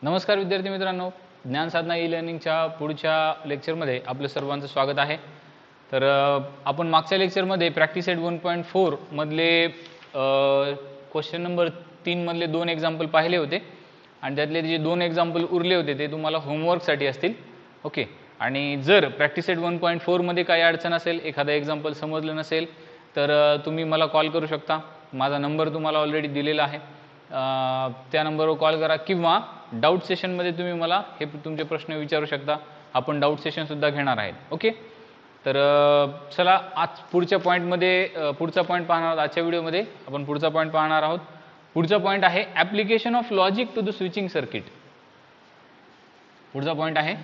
नमस्कार विद्यार्थी मित्रांनो, ज्ञान साधना ई लर्निंगच्या पुढच्या लेक्चरमध्ये आपलं सर्वांचं स्वागत आहे. तर आपण मागच्या लेक्चरमध्ये प्रॅक्टिस सेट 1.4 मधले क्वेश्चन नंबर 3 मधले 2 एक्झाम्पल पाहिले होते आणि त्यातले जे 2 एक्झाम्पल उरले होते ते तुम्हाला होमवर्कसाठी असतील. ओके. आणि जर प्रॅक्टिस सेट 1.4 मध्ये काही अडचण असेल, एखादा एक्झाम्पल समजलं नसेल तर तुम्ही मला कॉल करू शकता. माझा नंबर तुम्हाला ऑलरेडी दिलेला आहे. त्या नंबरवर कॉल करा किंवा डाऊट सेशनमध्ये तुम्ही मला हे तुमचे प्रश्न विचारू शकता. आपण डाऊट सेशनसुद्धा घेणार आहेत. ओके. तर चला आज पुढच्या पॉईंटमध्ये पुढचा पॉईंट पाहणार आहोत. आजच्या व्हिडिओमध्ये आपण पुढचा पॉईंट पाहणार आहोत. पुढचा पॉईंट आहे application of logic to the switching circuit. पुढचा पॉईंट आहे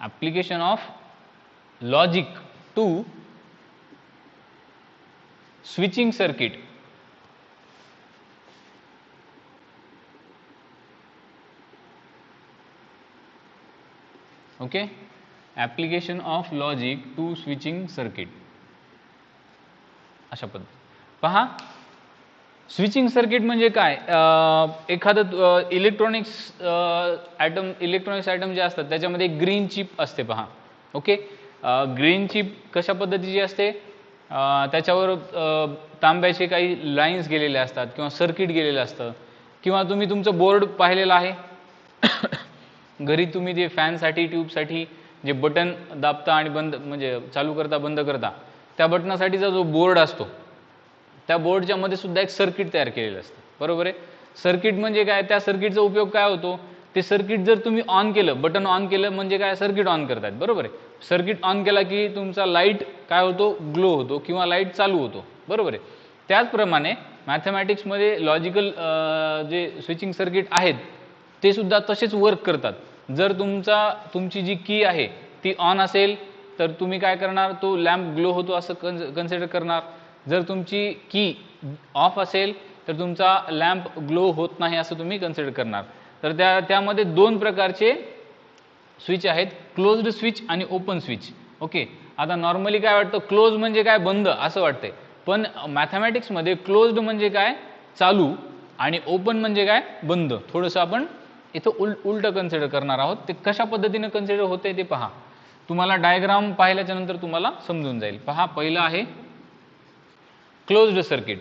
application of logic to switching circuit. Okay. application of logic to switching circuit. अशा पद्धती पहा. स्विचिंग सर्किट म्हणजे काय? एखादं इलेक्ट्रॉनिक्स आयटम जे असतात त्याच्यामध्ये ग्रीन चिप असते पहा. ओके. ग्रीन चिप कशा पद्धतीची असते? त्याच्यावर तांब्याचे काही लाईन्स गेलेले असतात किंवा सर्किट गेलेलं असतं. किंवा तुम्ही तुमचं बोर्ड पाहिलेलं आहे घरी. तुम्ही ते फॅनसाठी ट्यूबसाठी जे बटन दाबता आणि बंद म्हणजे चालू करता बंद करता त्या बटनासाठीचा जो बोर्ड असतो त्या बोर्डच्या मध्ये सुद्धा एक सर्किट तयार केलेलं असतं. बरोबर आहे. सर्किट म्हणजे काय? त्या सर्किटचा उपयोग काय होतो? ते सर्किट जर तुम्ही ऑन केलं, बटन ऑन केलं म्हणजे काय? सर्किट ऑन करतायत. बरोबर आहे. सर्किट ऑन केला की तुमचा लाईट काय होतो? ग्लो होतो किंवा लाईट चालू होतो. बरोबर आहे. त्याचप्रमाणे मॅथमॅटिक्समध्ये लॉजिकल जे स्विचिंग सर्किट आहेत ते सुद्धा तसेच वर्क करतात. जर तुमची जी की आहे ती ऑन असेल तर तुम्ही काय करणार? तो लॅम्प ग्लो होतो असं कन्सिडर करणार. जर तुमची की ऑफ असेल तर तुमचा लॅम्प ग्लो होत नाही असं तुम्ही कन्सिडर करणार. तर त्यामध्ये 2 प्रकारचे स्विच आहेत, क्लोज्ड स्विच आणि ओपन स्विच. ओके. आता नॉर्मली काय वाटतं? क्लोज म्हणजे काय? बंद असं वाटतंय. पण मॅथमॅटिक्समध्ये क्लोज्ड म्हणजे काय? चालू आणि ओपन म्हणजे काय? बंद. थोडंसं आपण इथं उलट कन्सिडर करणार आहोत. ते कशा पद्धतीने कन्सिडर होते ते पहा. तुम्हाला डायग्राम पाहिल्याच्या नंतर तुम्हाला समजून जाईल. पहा, पहिलं आहे क्लोज्ड सर्किट.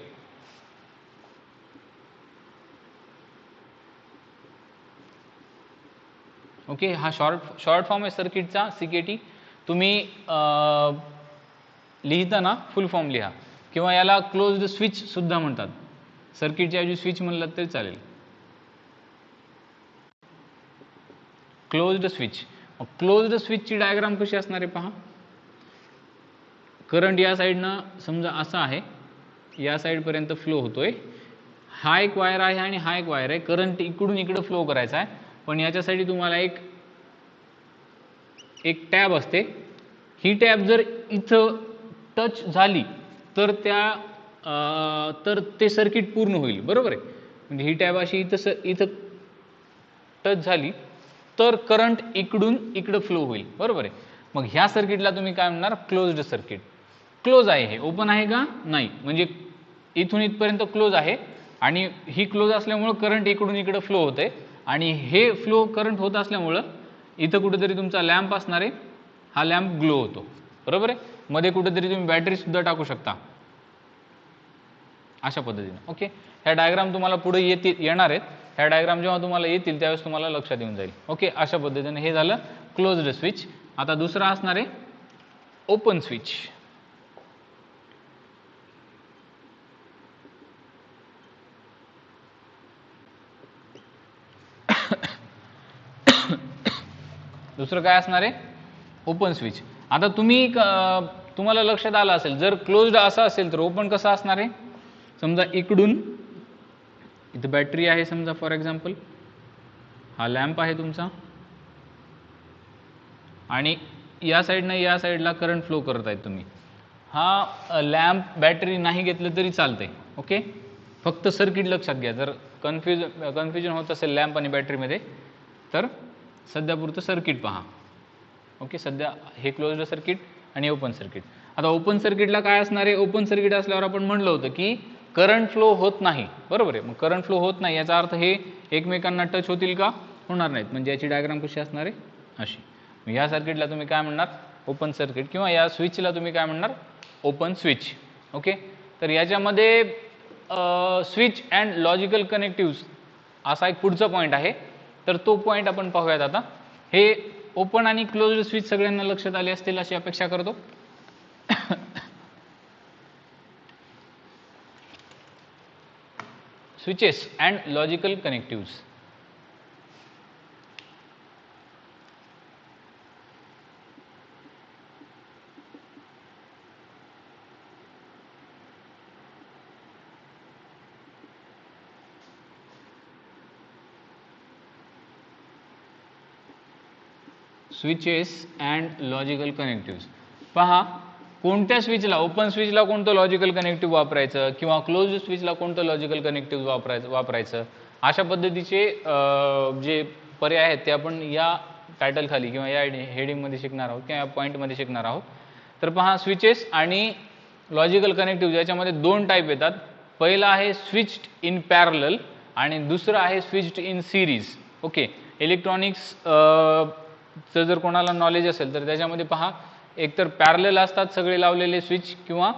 ओके. हा शॉर्ट फॉर्म आहे सर्किटचा, CKT. तुम्ही लिहिताना फुल फॉर्म लिहा किंवा याला क्लोज्ड स्विच सुद्धा म्हणतात. सर्किटच्या ऐवजी स्विच म्हणलं तरी चालेल. Closed switch. क्लोज्ड स्विचची डायग्राम कशी असणार आहे पहा. करंट या साईडनं समजा असा आहे, या साईडपर्यंत फ्लो होतोय. हा एक वायर आहे आणि हा एक वायर आहे. करंट इकडून इकडं फ्लो करायचा आहे. पण याच्यासाठी तुम्हाला एक टॅब असते. ही टॅब जर इथं टच झाली तर तर ते सर्किट पूर्ण होईल. बरोबर आहे. म्हणजे ही टॅब अशी इथं टच झाली तर करंट इकडून इकडं फ्लो होईल. बरोबर आहे. मग ह्या सर्किटला तुम्ही काय म्हणणार? Closed circuit. क्लोज आहे. हे ओपन आहे का? नाही. म्हणजे इथून इथपर्यंत क्लोज आहे आणि ही क्लोज असल्यामुळं करंट इकडून इकडं फ्लो होते आणि हे फ्लो करंट होत असल्यामुळं इथं कुठेतरी तुमचा लॅम्प असणार आहे. हा लॅम्प ग्लो होतो. बरोबर आहे. मध्ये कुठेतरी तुम्ही बॅटरी सुद्धा टाकू शकता अशा पद्धतीने. ओके. ह्या डायग्राम तुम्हाला पुढे येणार आहेत. ह्या डायग्राम जेव्हा तुम्हाला येतील त्यावेळेस तुम्हाला लक्षात येऊन जाईल. ओके. अशा पद्धतीने हे झालं क्लोज्ड स्विच. आता दुसरा असणार आहे ओपन स्विच. दुसरं काय असणार आहे? Open switch. आता तुम्हाला लक्षात आलं असेल, जर क्लोज्ड असा असेल तर ओपन कसा असणार आहे? समजा इकडून इथं बॅटरी आहे समजा फॉर एक्झाम्पल, हा लॅम्प आहे तुमचा आणि या साईडला करंट फ्लो करत आहेत तुम्ही. हा लॅम्प बॅटरी नाही घेतलं तरी चालतंय. ओके. फक्त सर्किट लक्षात घ्या. जर कन्फ्युजन होत असेल लॅम्प आणि बॅटरीमध्ये तर सध्यापुरतं सर्किट पहा. ओके. सध्या हे क्लोज्ड सर्किट आणि ओपन सर्किट. आता ओपन सर्किटला काय असणार आहे? ओपन सर्किट असल्यावर आपण म्हणलं होतं की करंट फ्लो होत नाही, बरोबर आहे. मग करंट फ्लो होत नाही याचा अर्थ हे एकमेकांना टच होतील का? होणार नाहीत. म्हणजे याची डायग्राम कशी असणार आहे? अशी. मग या सर्किटला तुम्ही काय म्हणणार? Open circuit. किंवा या स्विचला तुम्ही काय म्हणणार? Open switch. ओके. तर याच्यामध्ये स्विच अँड लॉजिकल कनेक्टिव्स असा एक पुढचा पॉईंट आहे, तर तो पॉईंट आपण पाहूयात आता. हे ओपन आणि क्लोज्ड स्विच सगळ्यांना लक्षात आले असतील अशी अपेक्षा करतो. Switches and logical connectives. Switches and logical connectives. पहा, कोणत्या स्विचला, ओपन स्विचला कोणतं लॉजिकल कनेक्टिव्ह वापरायचं किंवा क्लोज्ड स्विचला कोणतं लॉजिकल कनेक्टिव्ह वापरायचं अशा पद्धतीचे जे पर्याय आहेत ते आपण या टायटल खाली किंवा या हेडिंगमध्ये शिकणार आहोत किंवा या पॉईंटमध्ये शिकणार आहोत. तर पहा, स्विचेस आणि लॉजिकल कनेक्टिव्ह याच्यामध्ये दोन टाईप येतात. पहिला आहे स्विच्ड इन पॅरलल आणि दुसरं आहे switched in series. Okay. Electronics जर कोणाला नॉलेज असेल तर त्याच्यामध्ये पहा, एकतर पॅरलल असतात सगळे लावलेले स्विच किंवा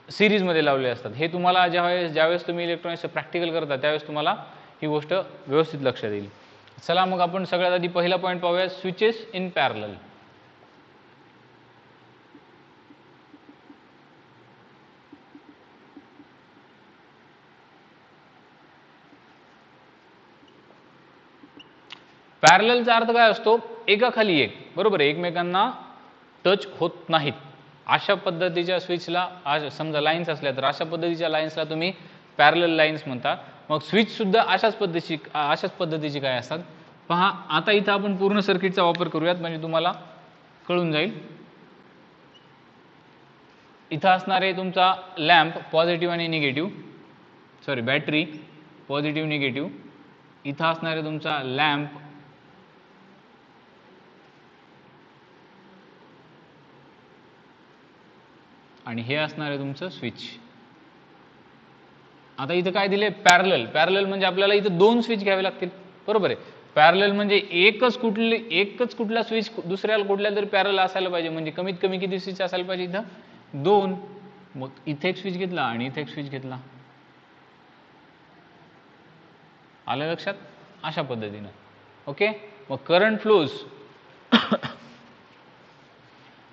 सिरीजमध्ये लावलेले असतात. हे तुम्हाला ज्यावेळेस तुम्ही इलेक्ट्रॉनिक्सचं प्रॅक्टिकल करता त्यावेळेस तुम्हाला ही गोष्ट व्यवस्थित लक्षात येईल. चला मग आपण सगळ्यात आधी पहिला पॉईंट पाहूया, स्विचेस इन पॅरलल. पॅरललचा अर्थ काय असतो? एकाखाली एक, बरोबर आहे, एकमेकांना टच होत नाहीत अशा पद्धतीच्या स्विचला, समजा लाईन्स असल्या तर अशा पद्धतीच्या लाईन्सला तुम्ही पॅरलल लाईन्स म्हणता. मग स्विच सुद्धा अशाच पद्धतीची काय असतात. पहा, आता इथं आपण पूर्ण सर्किटचा वापर करूयात म्हणजे तुम्हाला कळून जाईल. इथं असणार आहे तुमचा लॅम्प, पॉझिटिव्ह आणि negative, sorry battery, positive negative. इथं असणार आहे तुमचा लॅम्प आणि हे असणार आहे तुमचं स्विच. आता इथं काय दिले? पॅरलल. पॅरलल म्हणजे आपल्याला इथं दोन स्विच घ्यावे लागतील, बरोबर आहे. पॅरलल म्हणजे एकच कुठला स्विच दुसऱ्याला कुठल्या तरी पॅरलल असायला पाहिजे. म्हणजे कमीत कमी किती स्विच असायला पाहिजे? इथं दोन. मग इथे एक स्विच घेतला आणि इथे एक स्विच घेतला. आलं लक्षात? अशा पद्धतीनं. ओके. मग करंट फ्लोज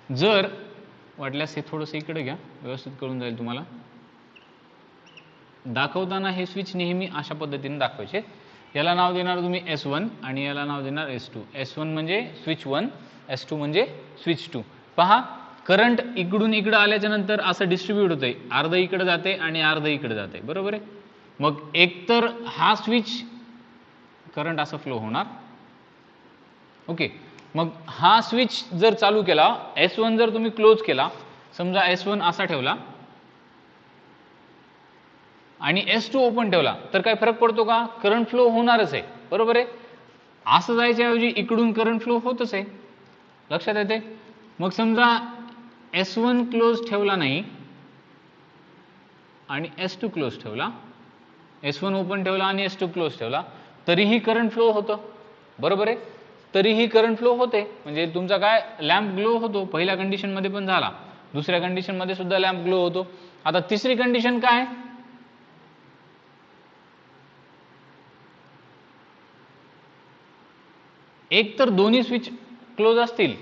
जर वाटल्यास हे थोडंसं इकडे घ्या, व्यवस्थित कळून जाईल तुम्हाला. दाखवताना हे स्विच नेहमी अशा पद्धतीने दाखवायचे. याला नाव देणार तुम्ही S1 आणि याला नाव देणार S2. S1 म्हणजे स्विच 1, S2 म्हणजे स्विच 2. पहा, करंट इकडून इकडं आल्याच्या नंतर असं डिस्ट्रीब्यूट होतंय, अर्ध इकडे जाते आणि अर्ध इकडे जाते, बरोबर आहे. मग एकतर हा स्विच करंट असं फ्लो होणार. ओके. मग हा स्विच जर चालू केला, S1 जर तुम्ही क्लोज केला, समजा S1 असा ठेवला आणि S2 ओपन ठेवला, तर काय फरक पडतो का? करंट फ्लो होणारच आहे, बरोबर आहे. असं जायच्याऐवजी इकडून करंट फ्लो होतच आहे. लक्षात येते? मग समजा S1 क्लोज ठेवला नाही आणि S2 क्लोज ठेवला, S1 ओपन ठेवला आणि S2 क्लोज ठेवला, तरीही करंट फ्लो होतं, बरोबर आहे. तरीही करंट फ्लो होते. म्हणजे तुमचा काय, लॅम्प ग्लो होतो. पहिल्या कंडिशनमध्ये पण झाला, दुसऱ्या कंडिशनमध्ये सुद्धा लॅम्प ग्लो होतो. आता तिसरी कंडिशन काय? एक तर दोन्ही स्विच क्लोज असतील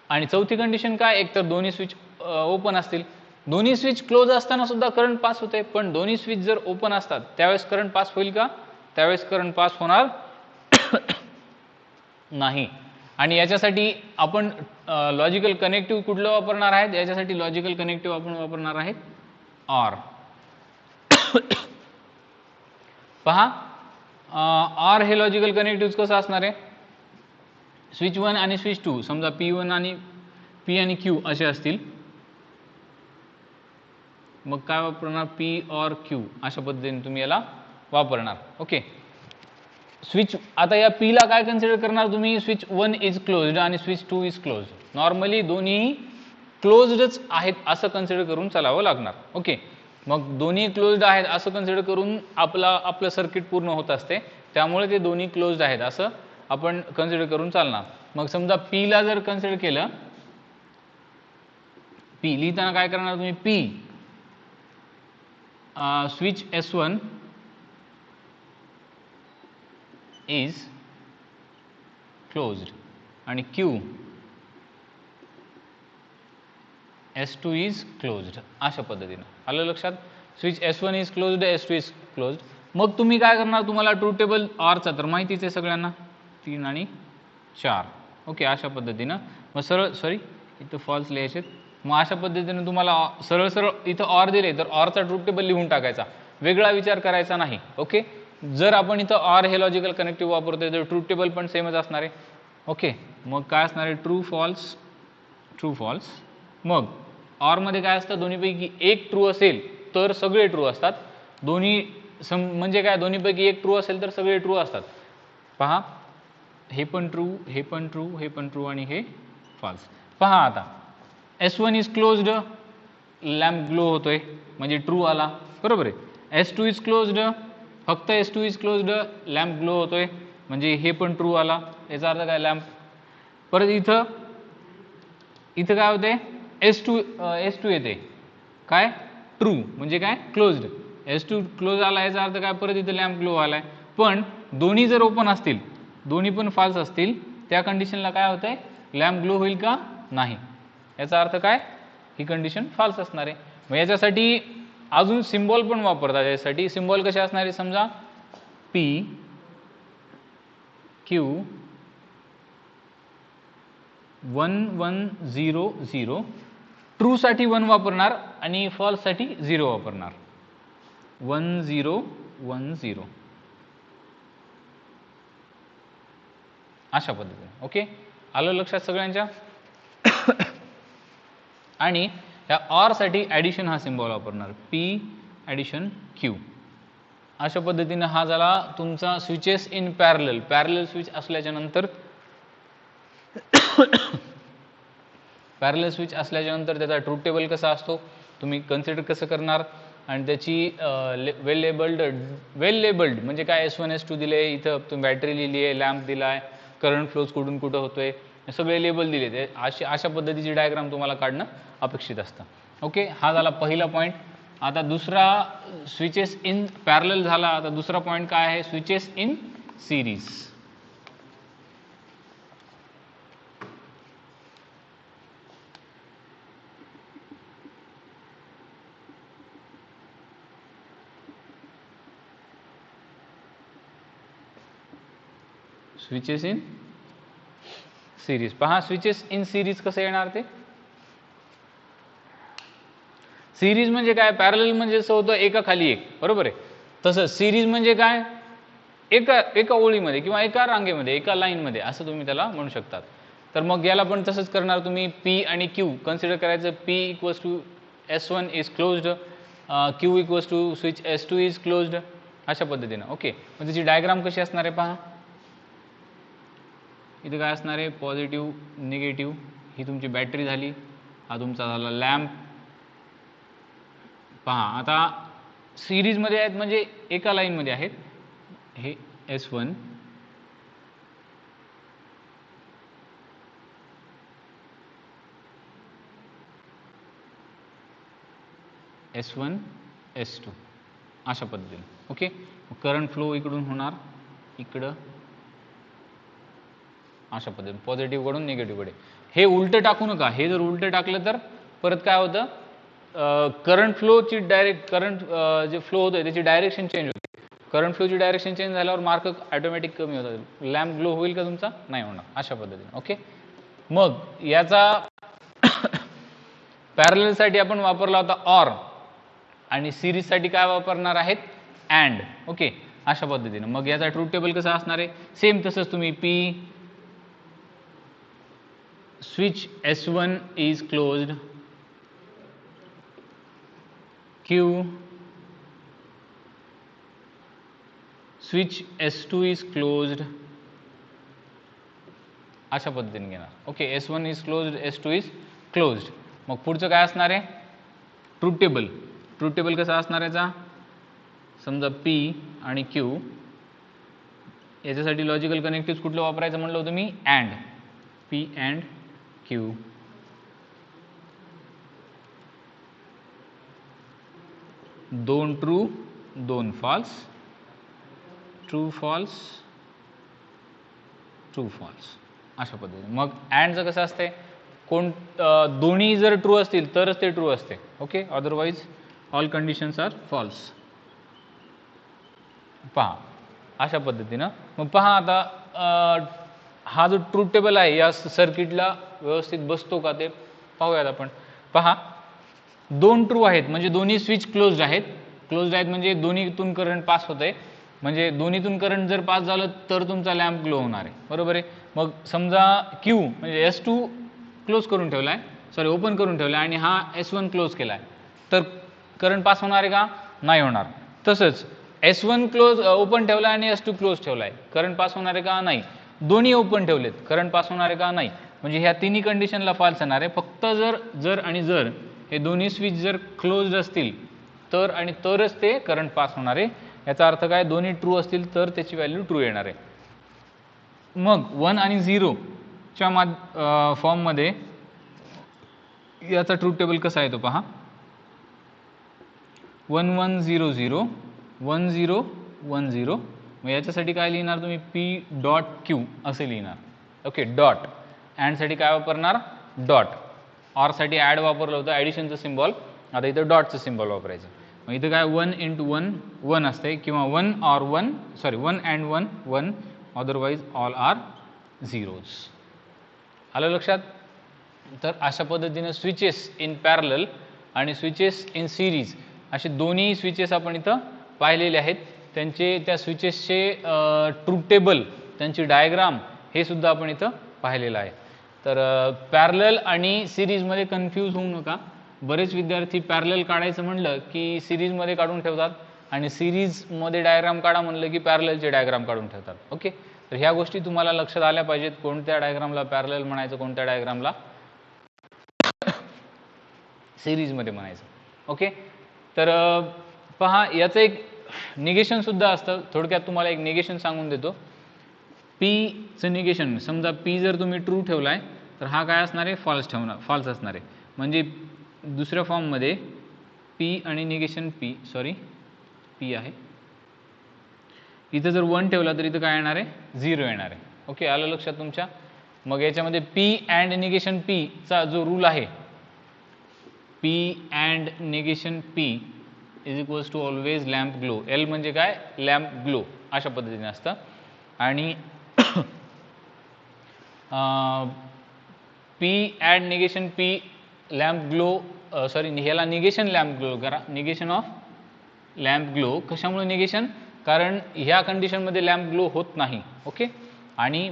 आणि चौथी कंडिशन काय, एक तर दोन्ही स्विच ओपन असतील. दोन्ही स्विच क्लोज असताना सुद्धा करंट पास होते, पण दोन्ही स्विच जर ओपन असतात त्यावेळेस करंट पास होईल का? त्यावेळेस करंट पास होणार नाही. आणि याच्यासाठी आपण लॉजिकल कनेक्टिव्ह कुठलं वापरणार आहेत? याच्यासाठी लॉजिकल कनेक्टिव्ह आपण वापरणार आहेत ऑर. पहा, ऑर हे लॉजिकल कनेक्टिव्ह कसं असणार आहे? स्विच 1 आणि स्विच 2, समजा P1 आणि P आणि Q असे असतील, मग काय वापरणार? P और Q अशा पद्धतीने तुम्ही याला वापरणार. ओके. स्विच, आता या P ला काय कन्सिडर करणार तुम्ही? स्विच 1 इज क्लोज्ड आणि स्विच 2 इज क्लोज्ड. नॉर्मली दोन्ही क्लोज्डच आहेत असं कन्सिडर करून चालावं लागणार. ओके, मग दोन्ही क्लोज्ड आहेत असं कन्सिडर करून आपलं सर्किट पूर्ण होत असते, त्यामुळे ते दोन्ही क्लोज्ड आहेत असं आपण कन्सिडर करून चालणार. मग समजा पी ला जर कन्सिडर केलं, पी लिहिताना काय करणार तुम्ही, P switch S1 is closed आणि Q S2 इज क्लोज्ड, अशा पद्धतीनं. आलं लक्षात? Switch S1 is closed, S2 is closed. मग तुम्ही काय करणार, तुम्हाला ट्रूथ टेबल ऑरचा तर माहितीच आहे सगळ्यांना, 3 आणि 4. ओके, अशा पद्धतीनं. मग सरळ इथं फॉल्स लिहायचे. मग अशा पद्धतीने तुम्हाला सरळ इथं ऑर दिले तर ऑरचा ट्रूथ टेबल लिहून टाकायचा, वेगळा विचार करायचा नाही. ओके, जर आपण इथं ऑर हे लॉजिकल कनेक्टिव्ह वापरतोय तर ट्रूथ टेबल पण सेमच असणार आहे. ओके, मग काय असणार आहे, ट्रू फॉल्स. मग ऑरमध्ये काय असतं, दोन्हीपैकी एक ट्रू असेल तर सगळे ट्रू असतात. म्हणजे काय, दोन्हीपैकी एक ट्रू असेल तर सगळे ट्रू असतात. पहा, हे पण ट्रू, हे पण ट्रू, हे पण ट्रू आणि हे फॉल्स. पहा आता S1 is closed, lamp glow होतोय म्हणजे ट्रू आला, बरोबर आहे. S2 इज क्लोज्ड, फक्त S2 is closed, lamp glow होतोय म्हणजे हे पण ट्रू आला, याचा अर्थ काय, लॅम्प. परत इथं काय होते, S2 येते काय, ट्रू म्हणजे काय, क्लोज्ड. S2 क्लोज आला याचा अर्थ काय, परत इथं लॅम्प ग्लो आलाय. पण दोन्ही जर ओपन असतील, दोन्ही पण फॉल्स असतील, त्या कंडिशनला काय होतंय, लॅम्प ग्लो होईल का, नाही. याचा अर्थ काय, ही कंडिशन फॉल्स असणार आहे. मग याच्यासाठी अजून सिम्बॉल पण वापरतात. यासाठी सिम्बॉल कसे असणार आहे, समजा P Q 1 1 0 0, ट्रू साठी 1 वापरणार आणि फॉल्स साठी 0 वापरणार. 1 0 1 0 अशा पद्धतीने. ओके, आलं लक्षात सगळ्यांच्या? आणि या ऑर साठी ॲडिशन हा सिम्बॉल वापरणार, P ॲडिशन Q. अशा पद्धतीने हा झाला तुमचा स्विचेस इन पॅरलल स्विच असल्याच्या नंतर त्याचा ट्रूथ टेबल कसा असतो तुम्ही कन्सिडर कसं करणार, आणि त्याची वेल लेबल्ड म्हणजे काय, S1 S2 दिले, इथं तुम्ही बॅटरी लिहिली आहे, लॅम्प दिला आहे, करंट फ्लोज कुठून कुठं होतोय, सगळे लेबल दिले. ते अशा पद्धतीची डायग्राम तुम्हाला काढणं अपेक्षित असतं. ओके, हा झाला पहिला पॉईंट. आता दुसरा स्विचेस इन पॅरलल झाला. आता दुसरा पॉईंट काय आहे, switches in series. Switches in series. पहा, स्विचेस इन सिरीज कसं येणार, ते सिरीज म्हणजे काय, पॅरलल म्हणजे असं होतं एका खाली एक, बरोबर आहे. तसं सिरीज म्हणजे काय, एका ओळीमध्ये किंवा एका रांगेमध्ये, एका लाईनमध्ये, असं तुम्ही त्याला म्हणू शकतात. तर मग याला पण तसंच करणार तुम्ही, P आणि Q कन्सिडर करायचं. P equals to S1 is closed, Q equals to switch S2 is closed, अशा पद्धतीनं. ओके, मग त्याची डायग्राम कशी असणार आहे पहा. इथं काय असणार आहे, पॉझिटिव्ह निगेटिव्ह, ही तुमची बॅटरी झाली, हा तुमचा झाला लॅम्प. पहा, आता सिरीजमध्ये आहेत म्हणजे एका लाईनमध्ये आहेत. हे S1 S1 S2 अशा पद्धतीने. ओके, करंट फ्लो इकडून होणार इकडं, अशा पद्धतीने पॉझिटिव्ह कडून निगेटिव्ह कडे. हे उलटं टाकू नका, हे जर उलटं टाकलं तर परत काय होतं, करंट फ्लोची करंट जे फ्लो होतोय त्याची डायरेक्शन चेंज होते. करंट फ्लोची डायरेक्शन चेंज झाल्यावर मार्क ऑटोमॅटिक कमी होतात, लॅम्प ग्लो होईल का तुमचा, नाही होणार, अशा पद्धतीने. ओके, मग याचा पॅरललसाठी आपण वापरला होता ऑर, आणि सिरीजसाठी काय वापरणार आहेत, अँड. ओके, अशा पद्धतीने. मग याचा ट्रूथ टेबल कसा असणार आहे, सेम तसंच तुम्ही P switch S1 is closed, Q switch S2 is closed, अशा पद्धतीने घेणार. Okay, S1 is closed, S2 is closed. मग पुढचं काय असणार आहे? Truth table. ट्रूथ टेबल कसा असणार याचा? समजा P आणि Q, याच्यासाठी लॉजिकल कनेक्टिव्ह कुठलं वापरायचं म्हणलं होतं मी? अँड. P and Q. दोन ट्रू, दोन false, true false, true false, अशा पद्धतीने. मग अँडचं कसं असते? दोन्ही जर ट्रू असतील तरच ते ट्रू असते. Okay, otherwise all conditions are false. पहा अशा पद्धतीनं. मग पहा आता हा जो ट्रूथ टेबल आहे या सर्किटला व्यवस्थित बसतो का ते पाहूयात आपण. पहा, दोन ट्रू आहेत म्हणजे दोन्ही स्विच क्लोज्ड आहेत. क्लोज्ड आहेत म्हणजे दोन्हीतून करंट पास होत आहे. म्हणजे दोन्हीतून करंट जर पास झालं तर तुमचा लॅम्प ग्लो होणार आहे. बरोबर आहे. मग समजा Q म्हणजे S2 क्लोज करून ठेवला आहे, सॉरी ओपन करून ठेवला आहे, आणि हा S1 क्लोज केला आहे, तर करंट पास होणार आहे का? नाही होणार. तसंच S1 क्लोज ओपन ठेवला आहे आणि S2 क्लोज ठेवला आहे, करंट पास होणार आहे का? नाही. दोन्ही ओपन ठेवलेत, करंट पास होणार आहे का? नाही. म्हणजे ह्या तिन्ही कंडिशनला फॉल्स येणार आहे. फक्त जर आणि जर हे दोन्ही स्विच जर क्लोज्ड असतील तर आणि तरच ते करंट पास होणार आहे. याचा अर्थ काय? दोन्ही ट्रू असतील तर त्याची व्हॅल्यू ट्रू येणार आहे. मग 1 आणि 0च्या फॉर्ममध्ये याचा ट्रूथ टेबल कसा आहे तो पहा. 1 1 0 0 1 0 1 0. मग याच्यासाठी काय लिहिणार तुम्ही? P डॉट Q असे लिहिणार. Okay, dot. अँडसाठी काय वापरणार? डॉट. ऑरसाठी ॲड वापरलं होतं, ॲडिशनचं सिम्बॉल. आता इथं डॉटचं सिम्बॉल वापरायचं. मग इथं काय 1 × 1 1 असते, किंवा 1 or 1 sorry 1 and 1 1, otherwise all are zeros. आलं लक्षात? तर अशा पद्धतीनं स्विचेस इन पॅरलल आणि स्विचेस इन सिरीज असे दोन्ही स्विचेस आपण इथं पाहिलेले आहेत. त्या स्विचेसचे ट्रूथ टेबल, त्यांची डायग्राम हे सुद्धा आपण इथं पाहिलेलं आहे. तर पॅरलल आणि सिरीजमध्ये कन्फ्यूज होऊ नका. बरेच विद्यार्थी पॅरलल काढायचं म्हणलं की सिरीजमध्ये काढून ठेवतात आणि सिरीजमध्ये डायग्राम काढा म्हणलं की पॅरललचे डायग्राम काढून ठेवतात. ओके, तर ह्या गोष्टी तुम्हाला लक्षात आल्या पाहिजेत. कोणत्या डायग्रामला पॅरलल म्हणायचं, कोणत्या डायग्रामला सिरीजमध्ये म्हणायचं. ओके, तर पहा याचं एक निगेशन सुद्धा असतं. थोडक्यात तुम्हाला एक निगेशन सांगून देतो. Pचं निगेशन, समजा P जर तुम्ही ट्रू ठेवला आहे तर हा काय असणार आहे? फॉल्स असणार आहे. म्हणजे दुसऱ्या फॉर्ममध्ये P आणि निगेशन P, सॉरी P आहे, इथं जर 1 ठेवला तर इथं काय येणार आहे? 0 येणार आहे. ओके, आलं लक्षात तुमच्या? मग याच्यामध्ये P अँड निगेशन P चा जो रूल आहे, P and negation P is equals to always lamp glow. L म्हणजे काय? Lamp glow. अशा पद्धतीने असतं. आणि P and negation P lamp glow, sorry ह्याला निगेशन लॅम्प ग्लो करा. Negation of lamp glow. कशामुळे निगेशन? कारण ह्या कंडिशनमध्ये लॅम्प ग्लो होत नाही. ओके, आणि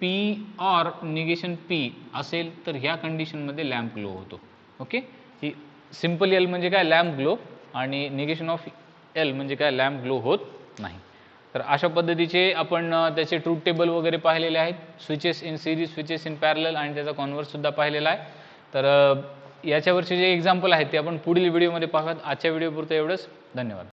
P ऑर निगेशन P असेल तर ह्या कंडिशनमध्ये लॅम्प ग्लो होतो. ओके, ही सिम्पल L म्हणजे काय? Lamp glow. आणि निगेशन ऑफ L म्हणजे काय? लॅम्प ग्लो होत नाही. तर अशा पद्धतीचे आपण त्याचे ट्रूथ टेबल वगैरे पाहिलेले आहेत. Switches in series, switches in parallel आणि त्याचा कॉन्व्हर्स सुद्धा पाहिलेला आहे. तर याच्यावरचे जे एक्झाम्पल आहेत ते आपण पुढील व्हिडिओमध्ये पाहूयात. आजच्या व्हिडिओपुरतं एवढंच. धन्यवाद.